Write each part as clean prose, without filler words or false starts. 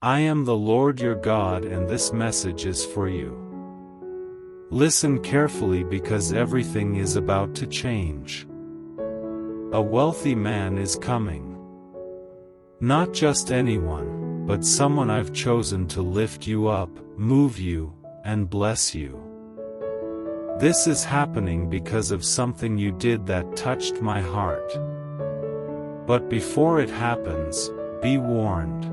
I am the Lord your God, and this message is for you. Listen carefully because everything is about to change. A wealthy man is coming. Not just anyone, but someone I've chosen to lift you up, move you, and bless you. This is happening because of something you did that touched my heart. But before it happens, be warned.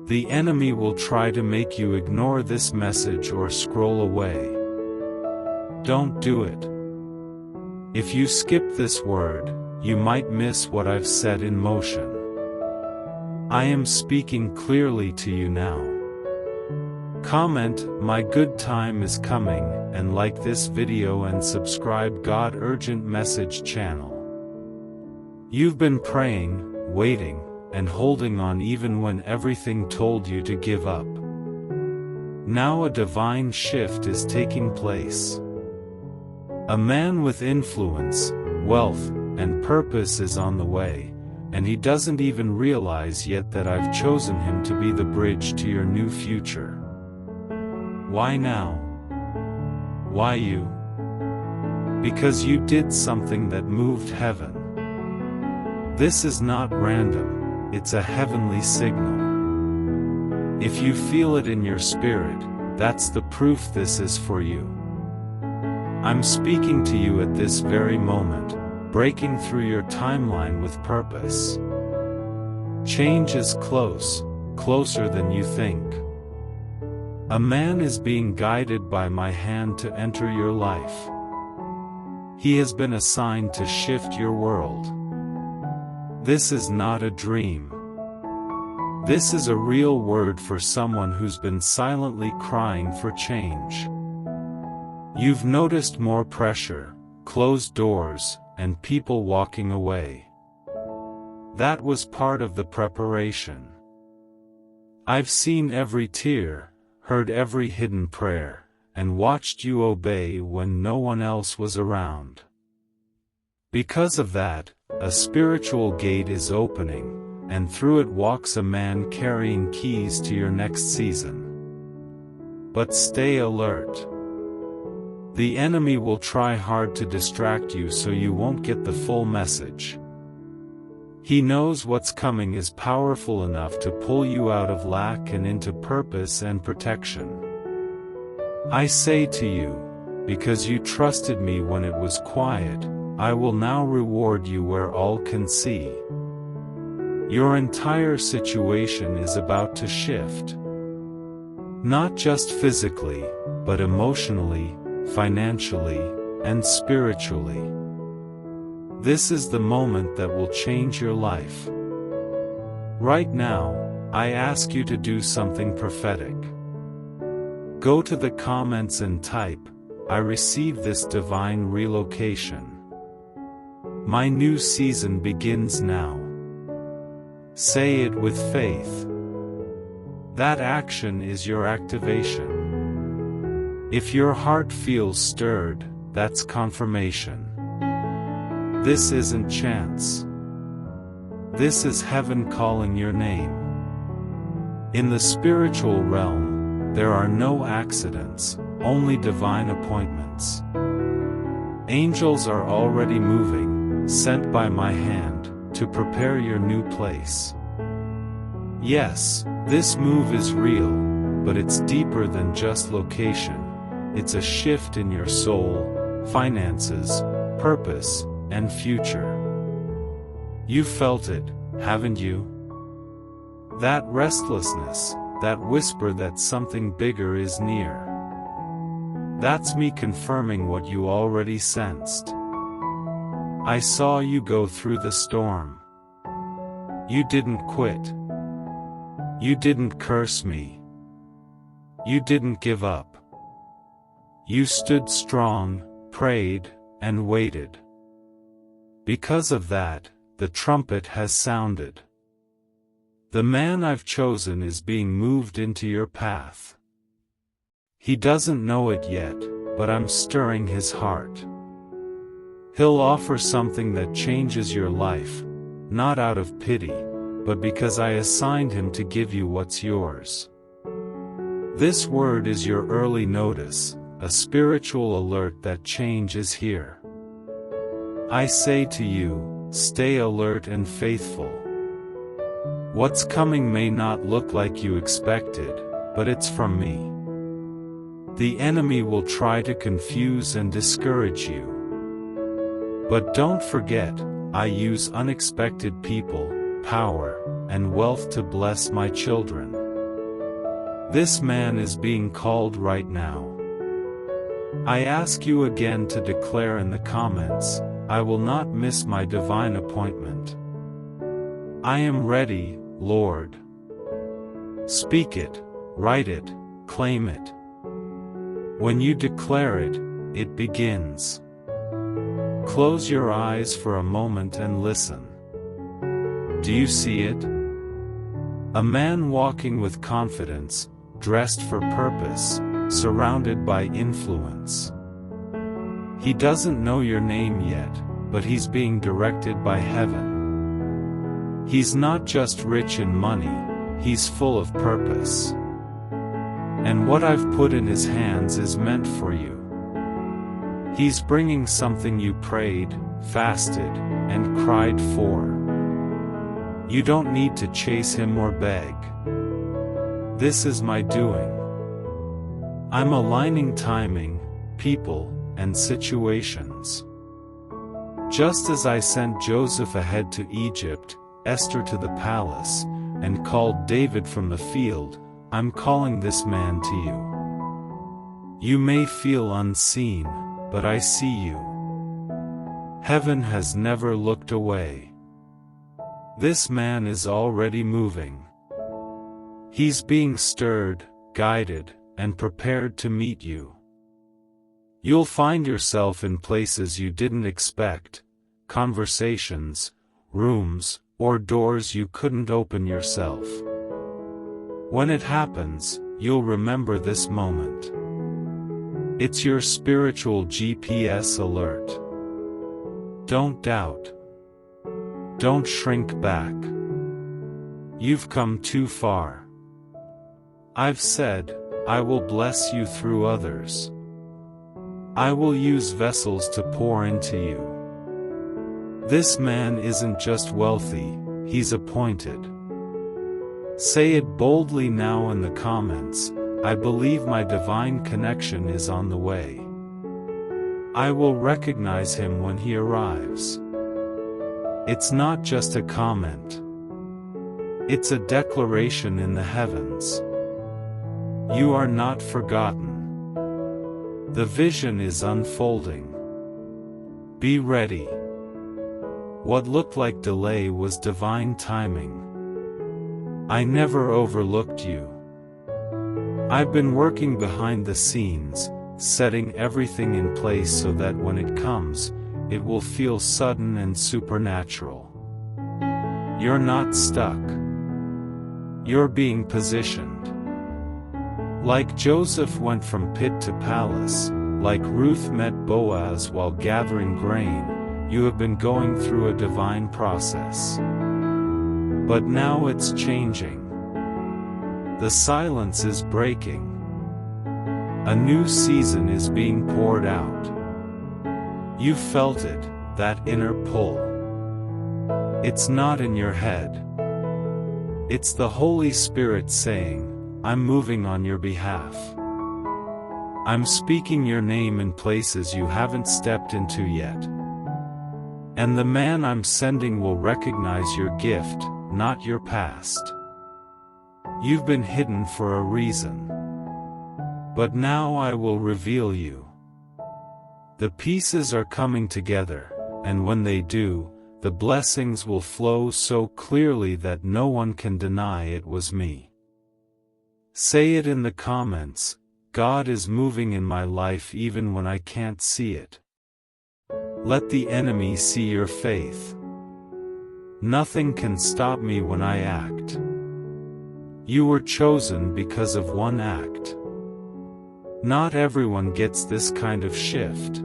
The enemy will try to make you ignore this message or scroll away. Don't do it. If you skip this word, you might miss what I've set in motion. I am speaking clearly to you now. Comment, "My good time is coming," and like this video and subscribe God Urgent Message channel. You've been praying, waiting, and holding on even when everything told you to give up. Now a divine shift is taking place. A man with influence, wealth, and purpose is on the way, and he doesn't even realize yet that I've chosen him to be the bridge to your new future. Why now? Why you? Because you did something that moved heaven. This is not random, it's a heavenly signal. If you feel it in your spirit, that's the proof this is for you. I'm speaking to you at this very moment, breaking through your timeline with purpose. Change is close, closer than you think. A man is being guided by my hand to enter your life. He has been assigned to shift your world. This is not a dream. This is a real word for someone who's been silently crying for change. You've noticed more pressure, closed doors, and people walking away. That was part of the preparation. I've seen every tear, heard every hidden prayer, and watched you obey when no one else was around. Because of that, a spiritual gate is opening, and through it walks a man carrying keys to your next season. But stay alert. The enemy will try hard to distract you so you won't get the full message. He knows what's coming is powerful enough to pull you out of lack and into purpose and protection. I say to you, because you trusted me when it was quiet, I will now reward you where all can see. Your entire situation is about to shift. Not just physically, but emotionally, financially, and spiritually. This is the moment that will change your life. Right now, I ask you to do something prophetic. Go to the comments and type, "I receive this divine relocation. My new season begins now." Say it with faith. That action is your activation. If your heart feels stirred, that's confirmation. This isn't chance. This is heaven calling your name. In the spiritual realm, there are no accidents, only divine appointments. Angels are already moving, sent by my hand, to prepare your new place. Yes, this move is real, but it's deeper than just location. It's a shift in your soul, finances, purpose, and future. You felt it, haven't you? That restlessness, that whisper that something bigger is near. That's me confirming what you already sensed. I saw you go through the storm. You didn't quit. You didn't curse me. You didn't give up. You stood strong, prayed, and waited. Because of that, the trumpet has sounded. The man I've chosen is being moved into your path. He doesn't know it yet, but I'm stirring his heart. He'll offer something that changes your life, not out of pity, but because I assigned him to give you what's yours. This word is your early notice, a spiritual alert that change is here. I say to you, stay alert and faithful. What's coming may not look like you expected, but it's from me. The enemy will try to confuse and discourage you. But don't forget, I use unexpected people, power, and wealth to bless my children. This man is being called right now. I ask you again to declare in the comments, I will not miss my divine appointment. I am ready, Lord. Speak it, write it, claim it. When you declare it, it begins. Close your eyes for a moment and listen. Do you see it? A man walking with confidence, dressed for purpose, surrounded by influence. He doesn't know your name yet, but he's being directed by heaven. He's not just rich in money, he's full of purpose. And what I've put in his hands is meant for you. He's bringing something you prayed, fasted, and cried for. You don't need to chase him or beg. This is my doing. I'm aligning timing, people, and situations. Just as I sent Joseph ahead to Egypt, Esther to the palace, and called David from the field, I'm calling this man to you. You may feel unseen, but I see you. Heaven has never looked away. This man is already moving. He's being stirred, guided, and prepared to meet you. You'll find yourself in places you didn't expect, conversations, rooms, or doors you couldn't open yourself. When it happens, you'll remember this moment. It's your spiritual GPS alert. Don't doubt. Don't shrink back. You've come too far. I've said, I will bless you through others. I will use vessels to pour into you. This man isn't just wealthy, he's appointed. Say it boldly now in the comments, I believe my divine connection is on the way. I will recognize him when he arrives. It's not just a comment. It's a declaration in the heavens. You are not forgotten. The vision is unfolding. Be ready. What looked like delay was divine timing. I never overlooked you. I've been working behind the scenes, setting everything in place so that when it comes, it will feel sudden and supernatural. You're not stuck. You're being positioned. Like Joseph went from pit to palace, like Ruth met Boaz while gathering grain, you have been going through a divine process. But now it's changing. The silence is breaking. A new season is being poured out. You felt it, that inner pull. It's not in your head. It's the Holy Spirit saying, I'm moving on your behalf. I'm speaking your name in places you haven't stepped into yet. And the man I'm sending will recognize your gift, not your past. You've been hidden for a reason. But now I will reveal you. The pieces are coming together, and when they do, the blessings will flow so clearly that no one can deny it was me. Say it in the comments, God is moving in my life even when I can't see it. Let the enemy see your faith. Nothing can stop me when I act. You were chosen because of one act. Not everyone gets this kind of shift.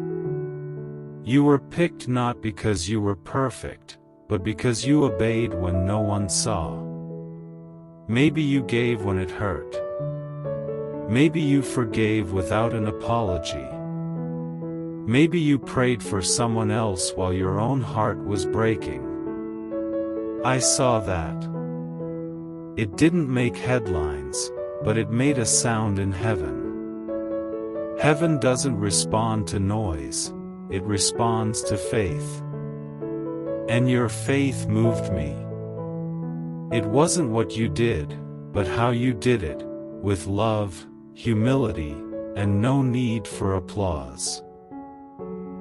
You were picked not because you were perfect, but because you obeyed when no one saw. Maybe you gave when it hurt. Maybe you forgave without an apology. Maybe you prayed for someone else while your own heart was breaking. I saw that. It didn't make headlines, but it made a sound in heaven. Heaven doesn't respond to noise, it responds to faith. And your faith moved me. It wasn't what you did, but how you did it, with love, humility, and no need for applause.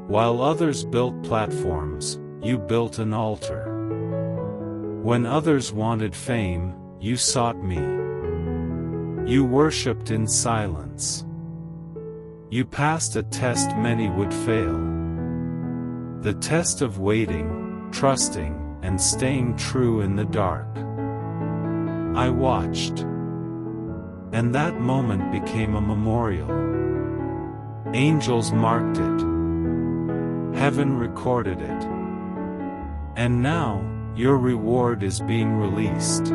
While others built platforms, you built an altar. When others wanted fame, you sought me. You worshipped in silence. You passed a test many would fail. The test of waiting, trusting, and staying true in the dark. I watched. And that moment became a memorial. Angels marked it. Heaven recorded it. And now, your reward is being released.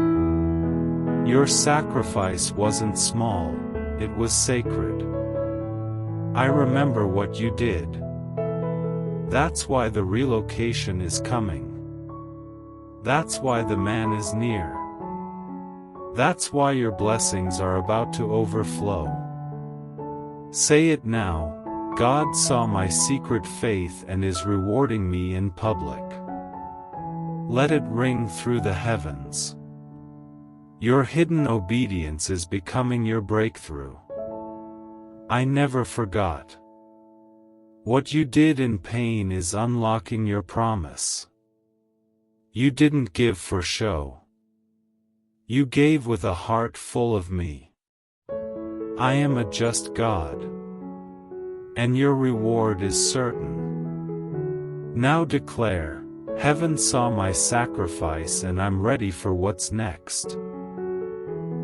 Your sacrifice wasn't small, it was sacred. I remember what you did. That's why the relocation is coming. That's why the man is near. That's why your blessings are about to overflow. Say it now, God saw my secret faith and is rewarding me in public. Let it ring through the heavens. Your hidden obedience is becoming your breakthrough. I never forgot. What you did in pain is unlocking your promise. You didn't give for show. You gave with a heart full of me. I am a just God. And your reward is certain. Now declare, heaven saw my sacrifice and I'm ready for what's next.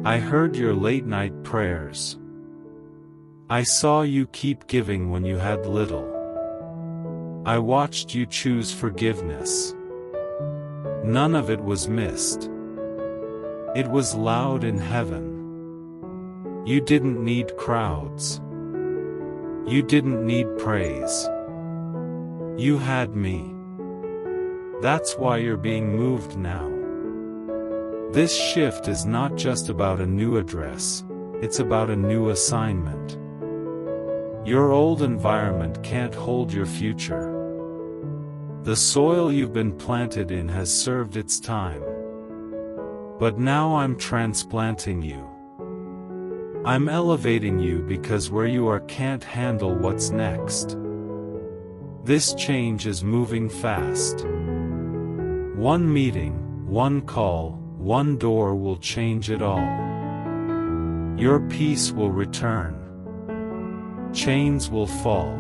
I heard your late-night prayers. I saw you keep giving when you had little. I watched you choose forgiveness. None of it was missed. It was loud in heaven. You didn't need crowds. You didn't need praise. You had me. That's why you're being moved now. This shift is not just about a new address, it's about a new assignment. Your old environment can't hold your future. The soil you've been planted in has served its time. But now I'm transplanting you. I'm elevating you because where you are can't handle what's next. This change is moving fast. One meeting, one call, one door will change it all. Your peace will return. Chains will fall.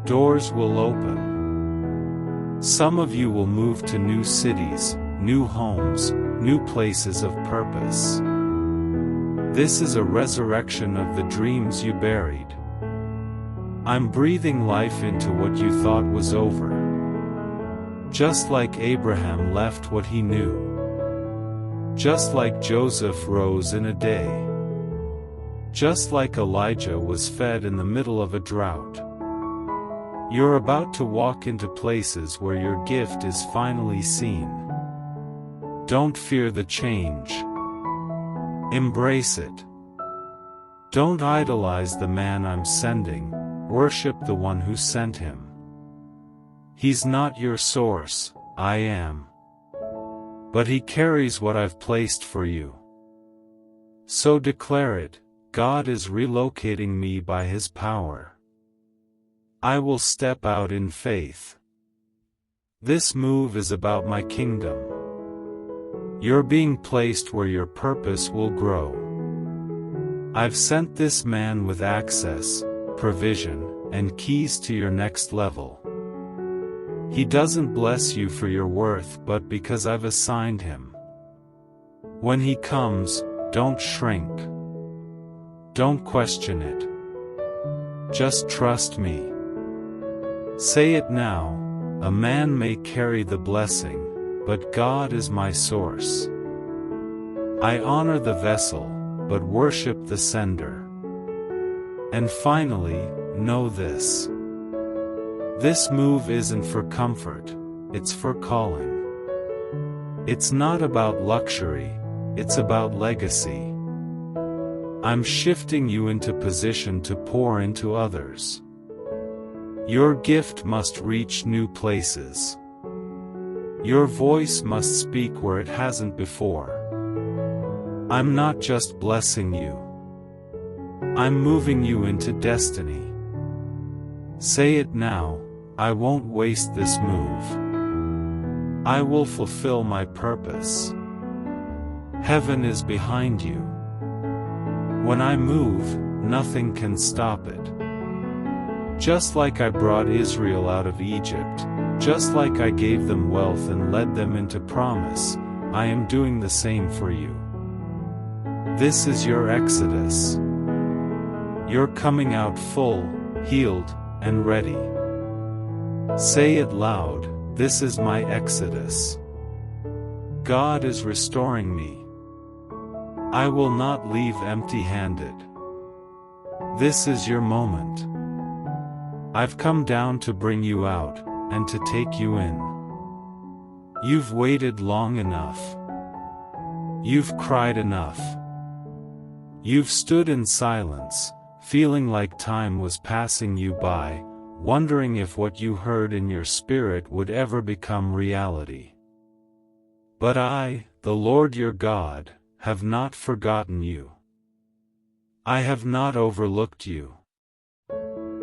Doors will open. Some of you will move to new cities, new homes, new places of purpose. This is a resurrection of the dreams you buried. I'm breathing life into what you thought was over. Just like Abraham left what he knew. Just like Joseph rose in a day. Just like Elijah was fed in the middle of a drought. You're about to walk into places where your gift is finally seen. Don't fear the change. Embrace it. Don't idolize the man I'm sending, worship the one who sent him. He's not your source, I am. But he carries what I've placed for you. So declare it, God is relocating me by his power. I will step out in faith. This move is about my kingdom. You're being placed where your purpose will grow. I've sent this man with access, provision, and keys to your next level. He doesn't bless you for your worth but because I've assigned him. When he comes, don't shrink. Don't question it. Just trust me. Say it now, A man may carry the blessing, but God is my source. I honor the vessel, but worship the sender. And finally, know this. This move isn't for comfort, it's for calling. It's not about luxury, it's about legacy. I'm shifting you into position to pour into others. Your gift must reach new places. Your voice must speak where it hasn't before. I'm not just blessing you. I'm moving you into destiny. Say it now, I won't waste this move. I will fulfill my purpose. Heaven is behind you. When I move, nothing can stop it. Just like I brought Israel out of Egypt, just like I gave them wealth and led them into promise, I am doing the same for you. This is your exodus. You're coming out full, healed, and ready. Say it loud, this is my exodus. God is restoring me. I will not leave empty-handed. This is your moment. I've come down to bring you out, and to take you in. You've waited long enough. You've cried enough. You've stood in silence, feeling like time was passing you by, wondering if what you heard in your spirit would ever become reality. But I, the Lord your God, have not forgotten you. I have not overlooked you.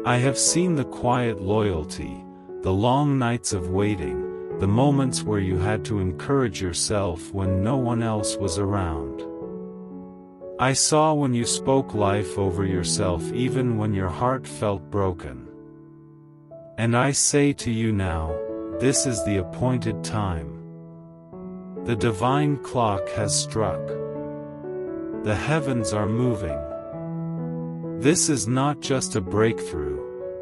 I have seen the quiet loyalty, the long nights of waiting, the moments where you had to encourage yourself when no one else was around. I saw when you spoke life over yourself even when your heart felt broken. And I say to you now, this is the appointed time. The divine clock has struck. The heavens are moving. This is not just a breakthrough,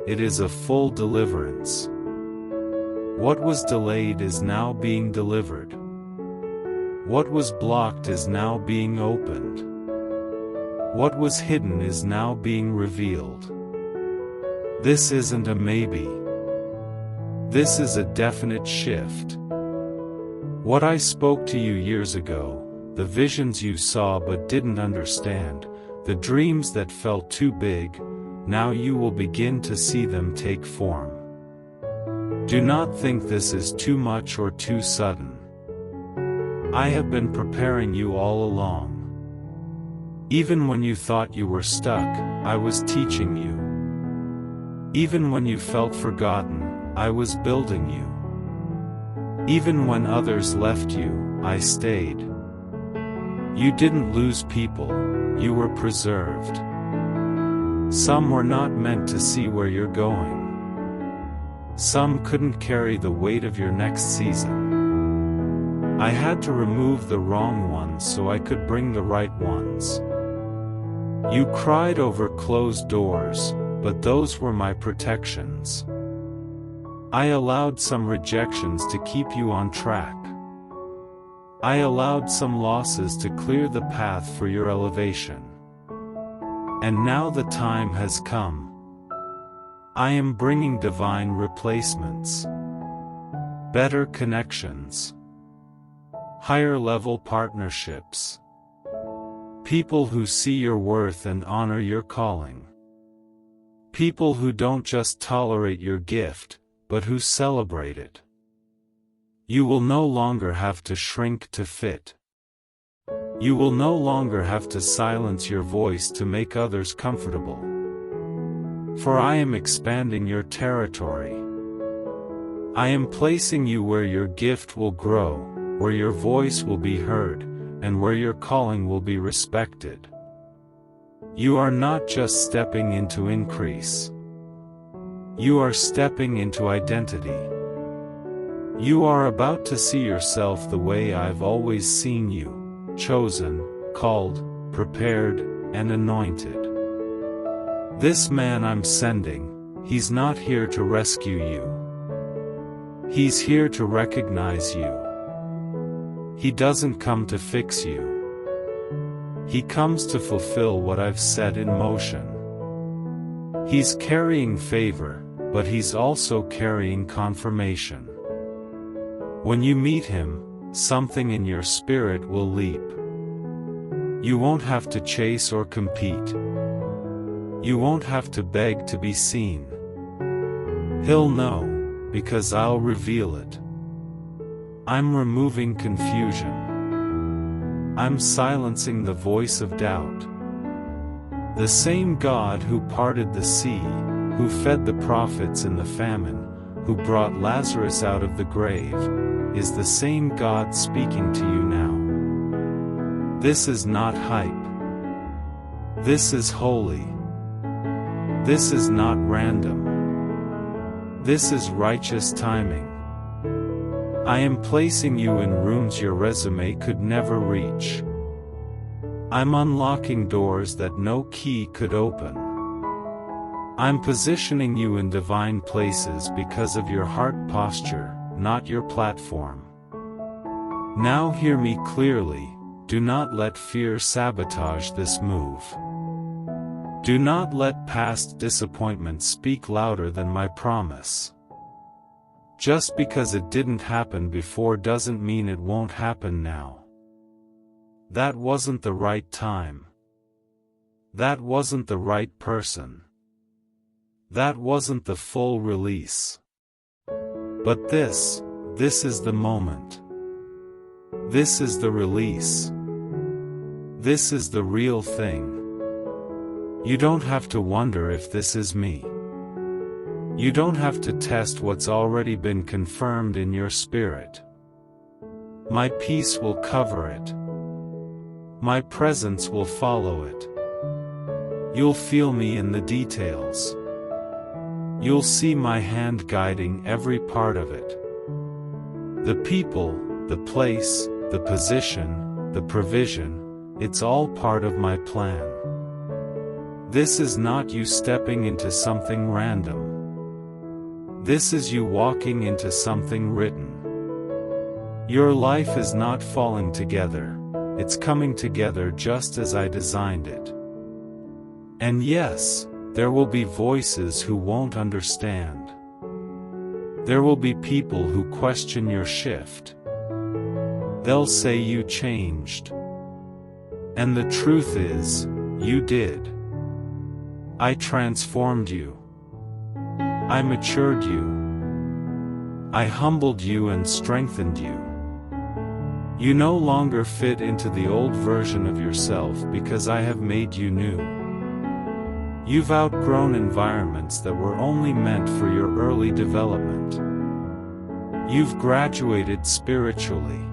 it is a full deliverance. What was delayed is now being delivered. What was blocked is now being opened. What was hidden is now being revealed. This isn't a maybe. This is a definite shift. What I spoke to you years ago, the visions you saw but didn't understand, the dreams that felt too big, now you will begin to see them take form. Do not think this is too much or too sudden. I have been preparing you all along. Even when you thought you were stuck, I was teaching you. Even when you felt forgotten, I was building you. Even when others left you, I stayed. You didn't lose people, you were preserved. Some were not meant to see where you're going. Some couldn't carry the weight of your next season. I had to remove the wrong ones so I could bring the right ones. You cried over closed doors, but those were my protections. I allowed some rejections to keep you on track. I allowed some losses to clear the path for your elevation. And now the time has come. I am bringing divine replacements. Better connections. Higher level partnerships. People who see your worth and honor your calling. People who don't just tolerate your gift, but who celebrate it. You will no longer have to shrink to fit. You will no longer have to silence your voice to make others comfortable. For I am expanding your territory. I am placing you where your gift will grow, where your voice will be heard, and where your calling will be respected. You are not just stepping into increase. You are stepping into identity. You are about to see yourself the way I've always seen you, chosen, called, prepared, and anointed. This man I'm sending, he's not here to rescue you. He's here to recognize you. He doesn't come to fix you. He comes to fulfill what I've set in motion. He's carrying favor, but he's also carrying confirmation. When you meet him, something in your spirit will leap. You won't have to chase or compete. You won't have to beg to be seen. He'll know, because I'll reveal it. I'm removing confusion. I'm silencing the voice of doubt. The same God who parted the sea, who fed the prophets in the famine, who brought Lazarus out of the grave, is the same God speaking to you now. This is not hype. This is holy. This is not random. This is righteous timing. I am placing you in rooms your resume could never reach. I'm unlocking doors that no key could open. I'm positioning you in divine places because of your heart posture, not your platform. Now hear me clearly, do not let fear sabotage this move. Do not let past disappointment speak louder than my promise. Just because it didn't happen before doesn't mean it won't happen now. That wasn't the right time. That wasn't the right person. That wasn't the full release. But this is the moment. This is the release. This is the real thing. You don't have to wonder if this is me. You don't have to test what's already been confirmed in your spirit. My peace will cover it. My presence will follow it. You'll feel me in the details. You'll see my hand guiding every part of it. The people, the place, the position, the provision, it's all part of my plan. This is not you stepping into something random. This is you walking into something written. Your life is not falling together, it's coming together just as I designed it. And yes, there will be voices who won't understand. There will be people who question your shift. They'll say you changed. And the truth is, you did. I transformed you. I matured you. I humbled you and strengthened you. You no longer fit into the old version of yourself because I have made you new. You've outgrown environments that were only meant for your early development. You've graduated spiritually.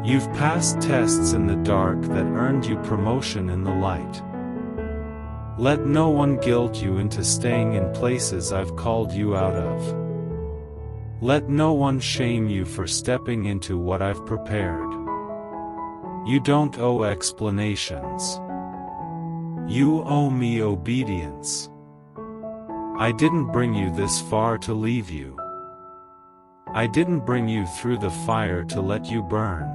You've passed tests in the dark that earned you promotion in the light. Let no one guilt you into staying in places I've called you out of. Let no one shame you for stepping into what I've prepared. You don't owe explanations. You owe me obedience. I didn't bring you this far to leave you. I didn't bring you through the fire to let you burn.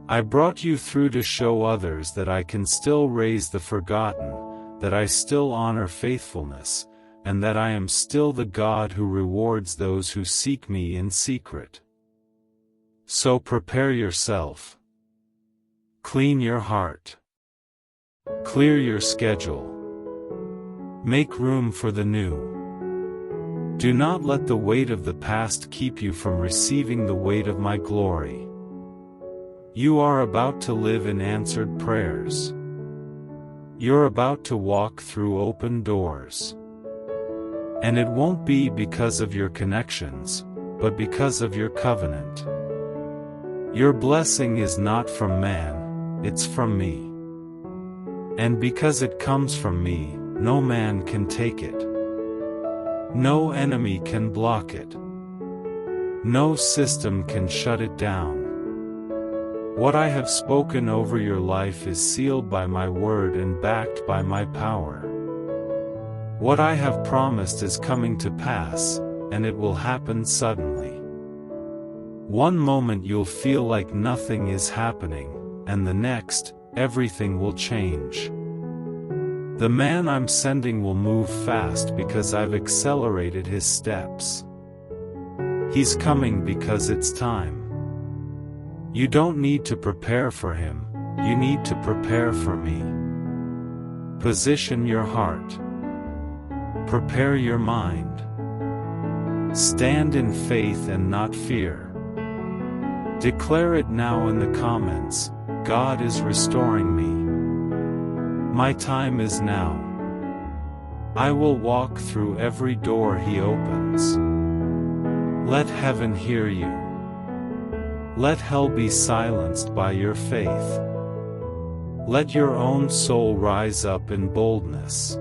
I brought you through to show others that I can still raise the forgotten, that I still honor faithfulness, and that I am still the God who rewards those who seek me in secret. So prepare yourself. Clean your heart. Clear your schedule. Make room for the new. Do not let the weight of the past keep you from receiving the weight of my glory. You are about to live in answered prayers. You're about to walk through open doors. And it won't be because of your connections, but because of your covenant. Your blessing is not from man, it's from me. And because it comes from me, no man can take it. No enemy can block it. No system can shut it down. What I have spoken over your life is sealed by my word and backed by my power. What I have promised is coming to pass, and it will happen suddenly. One moment you'll feel like nothing is happening, and the next, everything will change. The man I'm sending will move fast because I've accelerated his steps. He's coming because it's time. You don't need to prepare for him, you need to prepare for me. Position your heart. Prepare your mind. Stand in faith and not fear. Declare it now in the comments, God is restoring me. My time is now. I will walk through every door He opens. Let heaven hear you. Let hell be silenced by your faith. Let your own soul rise up in boldness.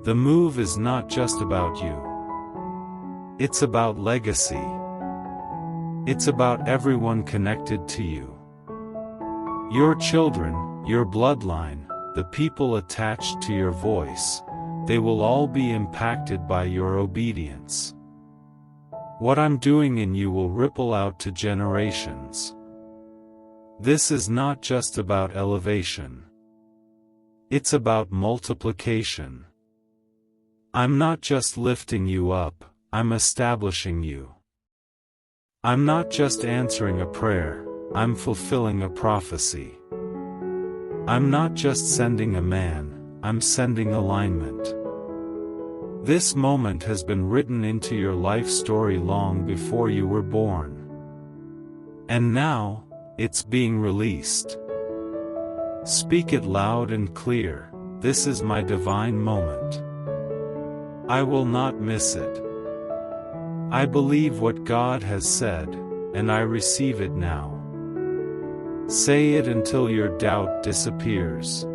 The move is not just about you. It's about legacy. It's about everyone connected to you. Your children, your bloodline, the people attached to your voice, they will all be impacted by your obedience. What I'm doing in you will ripple out to generations. This is not just about elevation. It's about multiplication. I'm not just lifting you up, I'm establishing you. I'm not just answering a prayer, I'm fulfilling a prophecy. I'm not just sending a man, I'm sending alignment. This moment has been written into your life story long before you were born. And now, it's being released. Speak it loud and clear, this is my divine moment. I will not miss it. I believe what God has said, and I receive it now. Say it until your doubt disappears.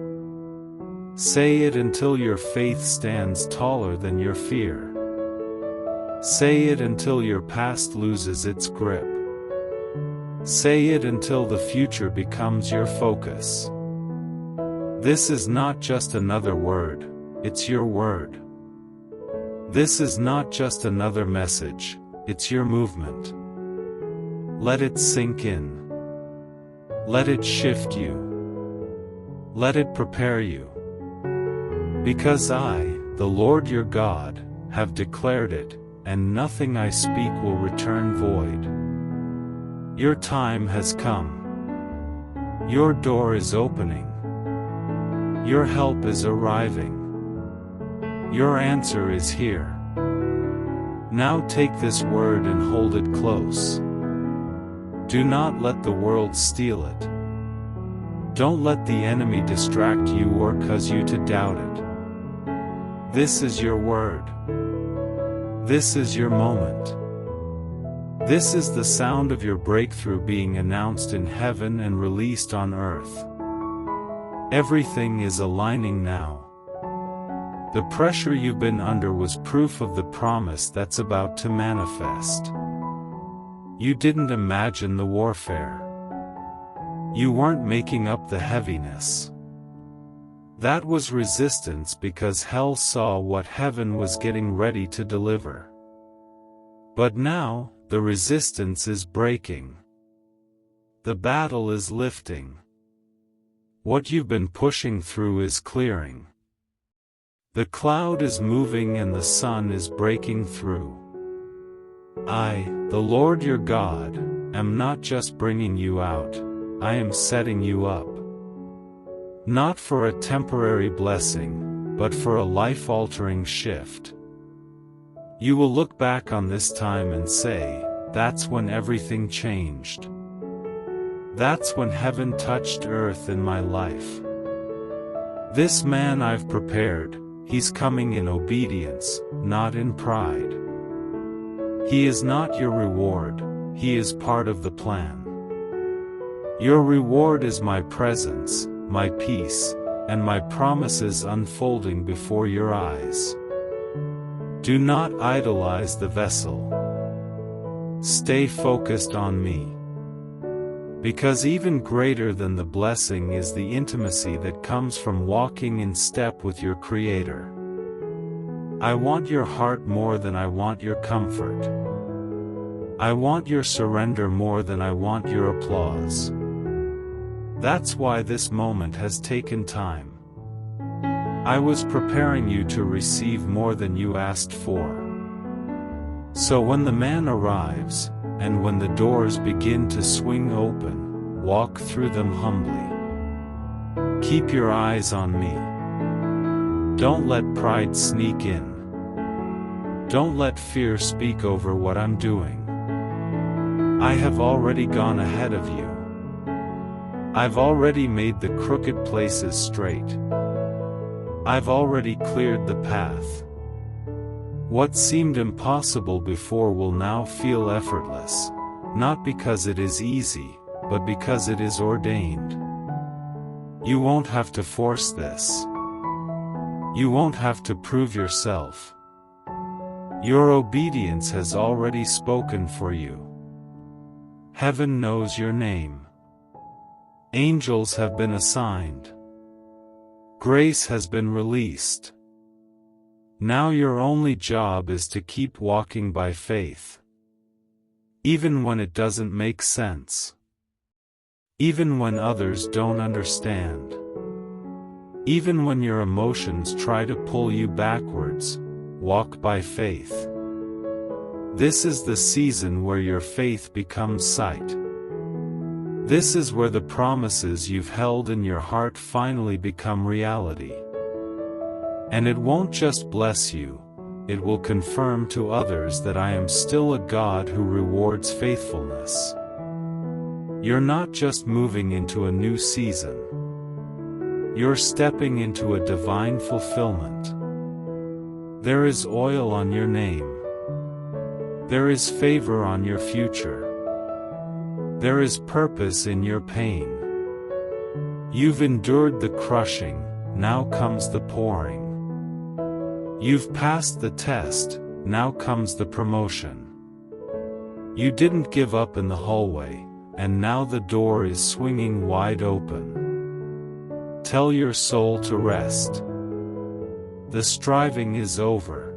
Say it until your faith stands taller than your fear. Say it until your past loses its grip. Say it until the future becomes your focus. This is not just another word, it's your word. This is not just another message, it's your movement. Let it sink in. Let it shift you. Let it prepare you. Because I, the Lord your God, have declared it, and nothing I speak will return void. Your time has come. Your door is opening. Your help is arriving. Your answer is here. Now take this word and hold it close. Do not let the world steal it. Don't let the enemy distract you or cause you to doubt it. This is your word. This is your moment. This is the sound of your breakthrough being announced in heaven and released on earth. Everything is aligning now. The pressure you've been under was proof of the promise that's about to manifest. You didn't imagine the warfare. You weren't making up the heaviness. That was resistance because hell saw what heaven was getting ready to deliver. But now, the resistance is breaking. The battle is lifting. What you've been pushing through is clearing. The cloud is moving and the sun is breaking through. I, the Lord your God, am not just bringing you out, I am setting you up. Not for a temporary blessing, but for a life-altering shift. You will look back on this time and say, that's when everything changed. That's when heaven touched earth in my life. This man I've prepared, he's coming in obedience, not in pride. He is not your reward, he is part of the plan. Your reward is my presence, my peace, and my promises unfolding before your eyes. Do not idolize the vessel. Stay focused on me. Because even greater than the blessing is the intimacy that comes from walking in step with your Creator. I want your heart more than I want your comfort. I want your surrender more than I want your applause. That's why this moment has taken time. I was preparing you to receive more than you asked for. So when the man arrives, and when the doors begin to swing open, walk through them humbly. Keep your eyes on me. Don't let pride sneak in. Don't let fear speak over what I'm doing. I have already gone ahead of you. I've already made the crooked places straight. I've already cleared the path. What seemed impossible before will now feel effortless, not because it is easy, but because it is ordained. You won't have to force this. You won't have to prove yourself. Your obedience has already spoken for you. Heaven knows your name. Angels have been assigned. Grace has been released. Now your only job is to keep walking by faith. Even when it doesn't make sense. Even when others don't understand. Even when your emotions try to pull you backwards, walk by faith. This is the season where your faith becomes sight. This is where the promises you've held in your heart finally become reality. And it won't just bless you, it will confirm to others that I am still a God who rewards faithfulness. You're not just moving into a new season. You're stepping into a divine fulfillment. There is oil on your name. There is favor on your future. There is purpose in your pain. You've endured the crushing, now comes the pouring. You've passed the test, now comes the promotion. You didn't give up in the hallway, and now the door is swinging wide open. Tell your soul to rest. The striving is over.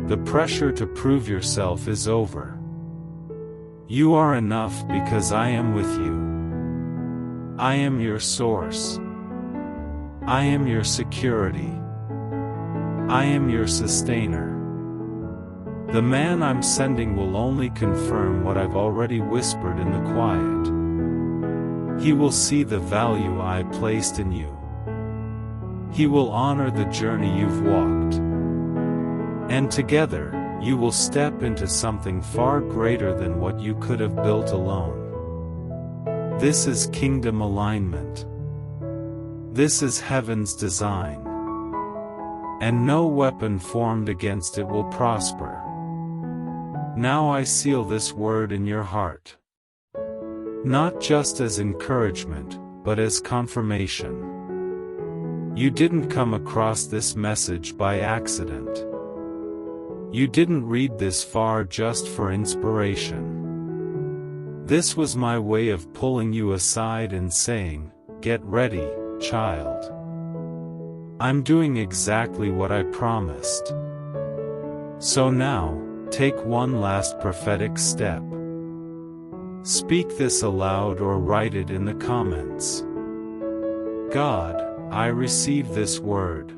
The pressure to prove yourself is over. You are enough because I am with you. I am your source. I am your security. I am your sustainer. The man I'm sending will only confirm what I've already whispered in the quiet. He will see the value I placed in you. He will honor the journey you've walked. And together, you will step into something far greater than what you could have built alone. This is kingdom alignment. This is heaven's design. And no weapon formed against it will prosper. Now I seal this word in your heart. Not just as encouragement, but as confirmation. You didn't come across this message by accident. You didn't read this far just for inspiration. This was my way of pulling you aside and saying, "Get ready, child. I'm doing exactly what I promised." So now, take one last prophetic step. Speak this aloud or write it in the comments. God, I receive this word.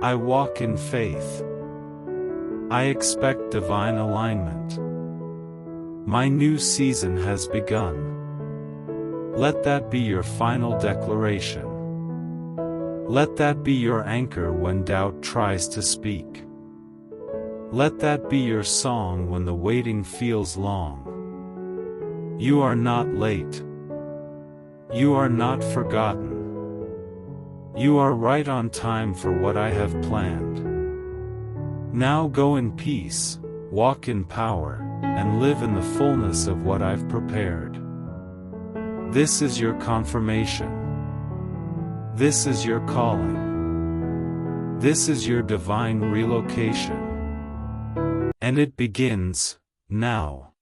I walk in faith. I expect divine alignment. My new season has begun. Let that be your final declaration. Let that be your anchor when doubt tries to speak. Let that be your song when the waiting feels long. You are not late. You are not forgotten. You are right on time for what I have planned. Now go in peace, walk in power, and live in the fullness of what I've prepared. This is your confirmation. This is your calling. This is your divine relocation. And it begins now.